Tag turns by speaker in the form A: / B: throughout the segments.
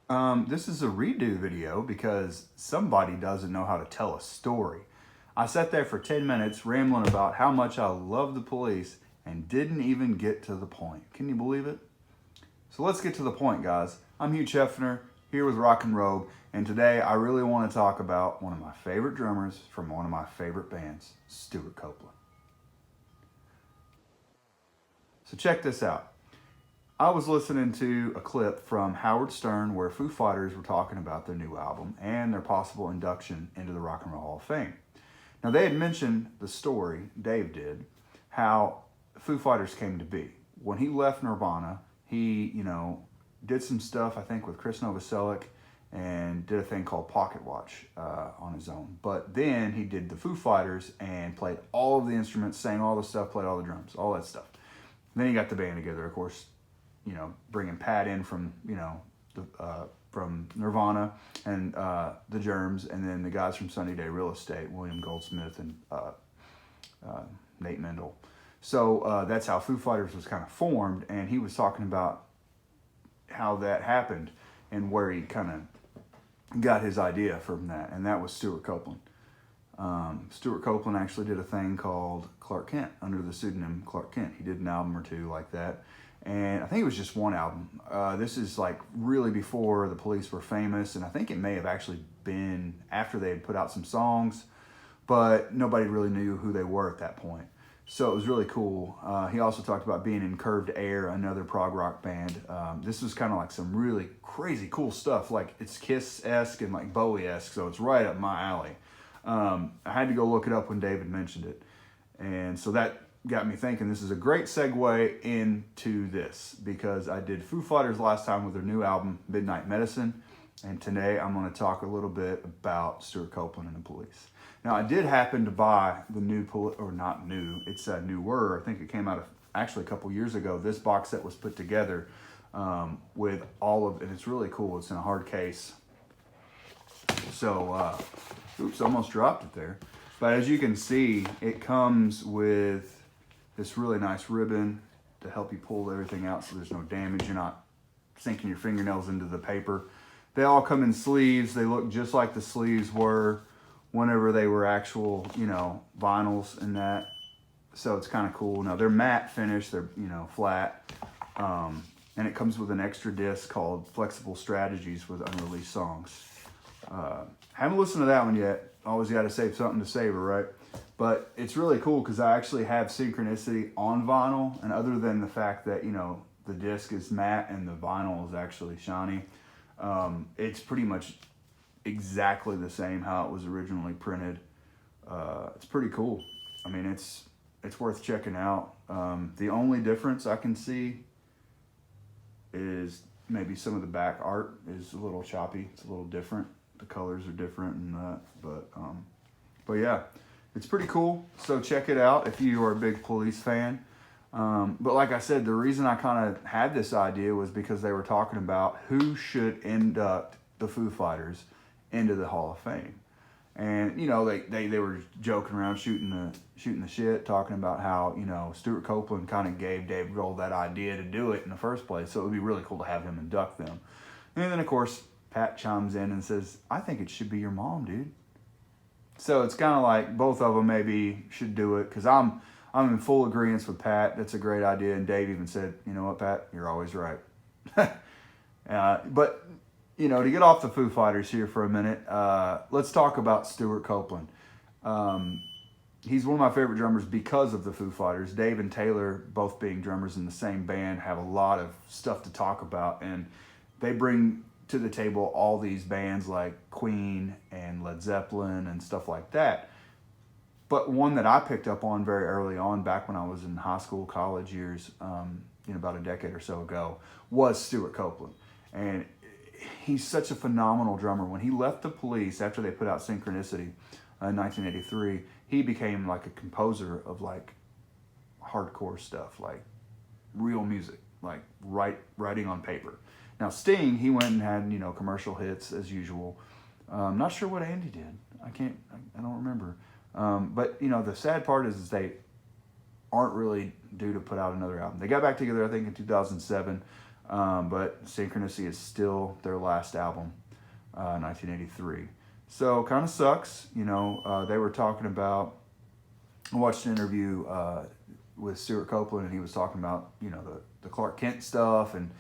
A: This is a redo video because somebody doesn't know how to tell a story. I sat there for 10 minutes rambling about how much I love the Police and didn't even get to the point. Can you believe it? So let's get to the point, guys. I'm Hugh Cheffner, here with Rock and Rogue, and today I really want to talk about one of my favorite drummers from one of my favorite bands, Stewart Copeland. So check this out. I was listening to a clip from Howard Stern where Foo Fighters were talking about their new album and their possible induction into the Rock and Roll Hall of Fame. Now, they had mentioned the story, Dave did, how Foo Fighters came to be. When he left Nirvana, he, did some stuff, I think, with Chris Novoselic and did a thing called Pocket Watch on his own. But then he did the Foo Fighters and played all of the instruments, sang all the stuff, played all the drums, all that stuff. And then he got the band together, of course, bringing Pat in from, from Nirvana and the Germs, and then the guys from Sunny Day Real Estate, William Goldsmith and Nate Mendel. So that's how Foo Fighters was kind of formed, and he was talking about how that happened and where he kind of got his idea from that, and that was Stewart Copeland. Stewart Copeland actually did a thing called Clark Kent under the pseudonym Clark Kent. He did an album or two like that. And I think it was just one album. This is like really before the Police were famous, and I think it may have actually been after they had put out some songs, but nobody really knew who they were at that point. So it was really cool. He also talked about being in Curved Air, another prog rock band. This was kind of like some really crazy cool stuff. Like it's Kiss-esque and like Bowie-esque, so it's right up my alley. I had to go look it up when David mentioned it. And so that got me thinking this is a great segue into this, because I did Foo Fighters last time with their new album, Midnight Medicine, and today I'm going to talk a little bit about Stewart Copeland and the Police. Now, I did happen to buy the new, or not new, it's newer, I think it came out actually a couple years ago. This box set was put together with all of, and it's really cool, it's in a hard case. So, oops, almost dropped it there. But as you can see, it comes with this really nice ribbon to help you pull everything out so there's no damage. You're not sinking your fingernails into the paper. They all come in sleeves. They look just like the sleeves were whenever they were actual, vinyls and that. So it's kind of cool. Now they're matte finish. They're, flat. And it comes with an extra disc called Flexible Strategies with Unreleased Songs. Haven't listened to that one yet. Always got to save something to savor, right? But it's really cool because I actually have Synchronicity on vinyl, and other than the fact that, the disc is matte and the vinyl is actually shiny, it's pretty much exactly the same how it was originally printed. It's pretty cool. I mean, it's worth checking out. The only difference I can see is maybe some of the back art is a little choppy. It's a little different. The colors are different and that, but yeah, it's pretty cool. So check it out if you are a big Police fan. But like I said, the reason I kind of had this idea was because they were talking about who should induct the Foo Fighters into the Hall of Fame. And, they were joking around, shooting the shit, talking about how, Stewart Copeland kind of gave Dave Grohl that idea to do it in the first place. So it would be really cool to have him induct them. And then, of course, Pat chimes in and says, I think it should be your mom, dude. So it's kind of like both of them maybe should do it, because I'm in full agreement with Pat. That's a great idea. And Dave even said, you know what, Pat, you're always right. But, to get off the Foo Fighters here for a minute, let's talk about Stewart Copeland. He's one of my favorite drummers because of the Foo Fighters. Dave and Taylor, both being drummers in the same band, have a lot of stuff to talk about. And they bring to the table all these bands like Queen and Led Zeppelin and stuff like that. But one that I picked up on very early on, back when I was in high school, college years, about a decade or so ago, was Stewart Copeland. And he's such a phenomenal drummer. When he left the Police after they put out Synchronicity in 1983, he became like a composer of like hardcore stuff, like real music, like writing on paper. Now, Sting, he went and had, commercial hits as usual. Not sure what Andy did. I don't remember. But, the sad part is they aren't really due to put out another album. They got back together, I think, in 2007. But Synchronicity is still their last album, 1983. So kind of sucks, you know. They were talking about. I watched an interview with Stewart Copeland, and he was talking about, you know, the Clark Kent stuff and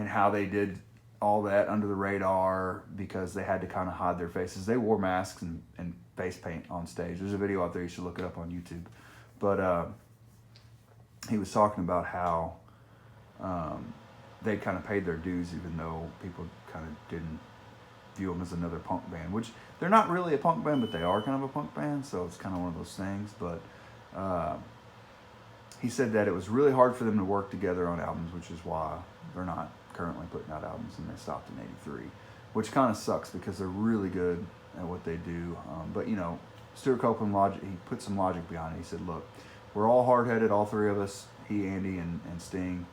A: how they did all that under the radar because they had to kind of hide their faces. They wore masks and face paint on stage. There's a video out there, you should look it up on YouTube. But he was talking about how they kind of paid their dues, even though people kind of didn't view them as another punk band, which they're not really a punk band, but they are kind of a punk band, so it's kind of one of those things. But he said that it was really hard for them to work together on albums, which is why they're not currently putting out albums, and they stopped in '83, which kind of sucks because they're really good at what they do. But you know, Stewart Copeland, he put some logic behind it. He said, look, we're all hard-headed, all three of us, he, Andy, and Sting,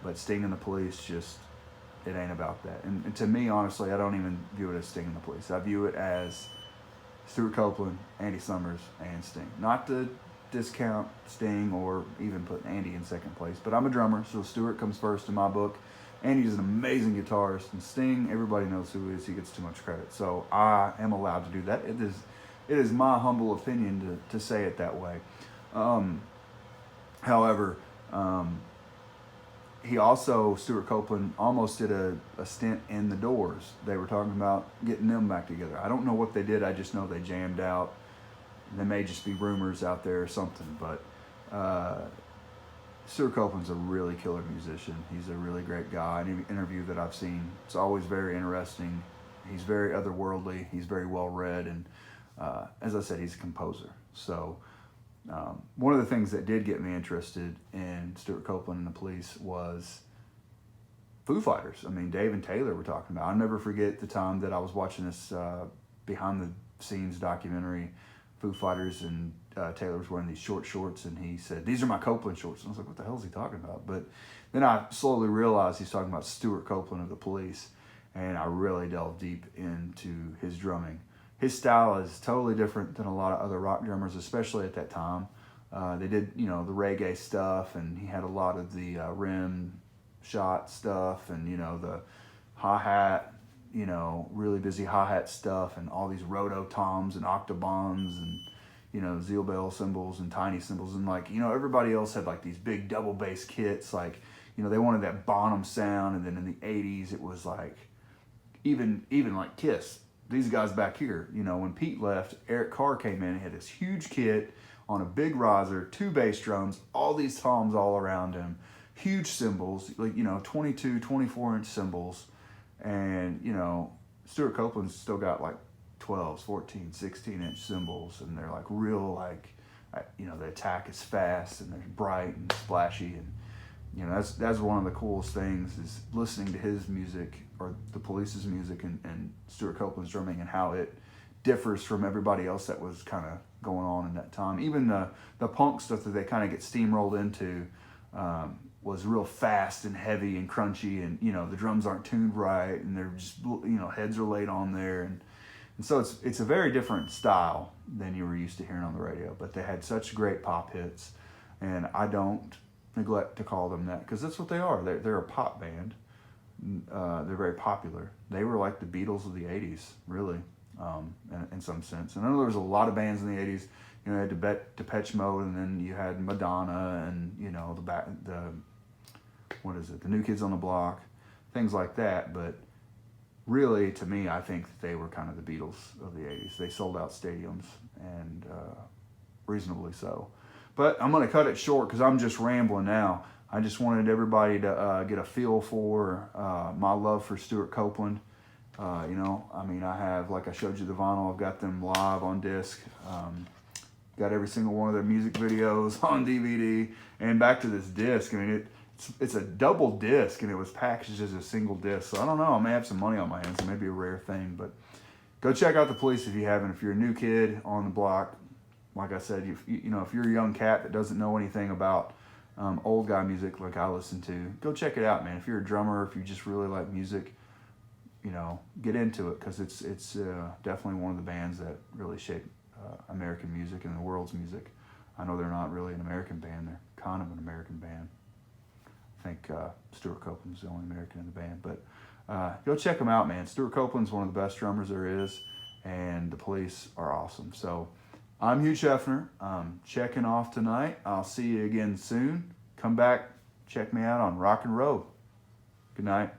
A: but Sting and the Police, just, it ain't about that. And to me, honestly, I don't even view it as Sting and the Police. I view it as Stewart Copeland, Andy Summers, and Sting. Not to discount Sting or even put Andy in second place, but I'm a drummer, so Stewart comes first in my book. Andy's an amazing guitarist, and Sting, everybody knows who he is. He gets too much credit, so I am allowed to do that. It is my humble opinion to say it that way. However, he also, Stewart Copeland, almost did a stint in the Doors. They were talking about getting them back together. I don't know what they did. I just know they jammed out. There may just be rumors out there or something. But Stewart Copeland's a really killer musician. He's a really great guy. Any interview that I've seen, it's always very interesting. He's very otherworldly. He's very well-read. And as I said, he's a composer. So one of the things that did get me interested in Stewart Copeland and the Police was Foo Fighters. I mean, Dave and Taylor were talking about. I'll never forget the time that I was watching this behind-the-scenes documentary. Foo Fighters and Taylor was wearing these short shorts, and he said, "These are my Copeland shorts." And I was like, "What the hell is he talking about?" But then I slowly realized he's talking about Stewart Copeland of the Police, and I really delved deep into his drumming. His style is totally different than a lot of other rock drummers, especially at that time. They did, you know, the reggae stuff, and he had a lot of the rim shot stuff, and, you know, the hi-hat, you know, really busy hi-hat stuff, and all these roto-toms and octobons and, you know, Zeal bell cymbals and tiny cymbals. And, like, you know, everybody else had, like, these big double bass kits. Like, you know, they wanted that Bonham sound. And then in the 80s, it was, like, even like Kiss. These guys back here, you know, when Pete left, Eric Carr came in and had this huge kit on a big riser, 2 bass drums, all these toms all around him, huge cymbals, like, you know, 22, 24-inch cymbals. And, you know, Stewart Copeland's still got like 12s, 14, 16-inch cymbals, and they're like real, like, you know, the attack is fast and they're bright and splashy. And, you know, that's one of the coolest things is listening to his music or the Police's music and Stewart Copeland's drumming and how it differs from everybody else that was kind of going on in that time. Even the punk stuff that they kind of get steamrolled into was real fast and heavy and crunchy, and, you know, the drums aren't tuned right, and they're just, you know, heads are laid on there, and so it's a very different style than you were used to hearing on the radio. But they had such great pop hits, and I don't neglect to call them that because that's what they are. They're a pop band. They're very popular. They were like the Beatles of the 80s, really, in some sense. And I know there was a lot of bands in the 80s. You know, you had Depeche Mode, and then you had Madonna, and, you know, the New Kids on the Block, things like that. But really, to me, I think that they were kind of the Beatles of the 80s. They sold out stadiums, and reasonably so. But I'm going to cut it short because I'm just rambling now. I just wanted everybody to get a feel for my love for Stewart Copeland. You know, I mean, I have, like I showed you the vinyl, I've got them live on disc. Got every single one of their music videos on DVD. And back to this disc, I mean, it's a double disc, and it was packaged as a single disc. So I don't know, I may have some money on my hands. It may be a rare thing, but go check out the Police if you haven't. If you're a new kid on the block, like I said, you know, if you're a young cat that doesn't know anything about old guy music like I listen to, go check it out, man. If you're a drummer, if you just really like music, you know, get into it, because it's definitely one of the bands that really shaped American music and the world's music. I know they're not really an American band. They're kind of an American band. think Stewart Copeland's the only American in the band. But go check them out, man. Stewart Copeland's one of the best drummers there is, and the Police are awesome. So I'm Hugh Scheffner. I'm checking off tonight. I'll see you again soon. Come back, check me out on Rock and Roll. Good night.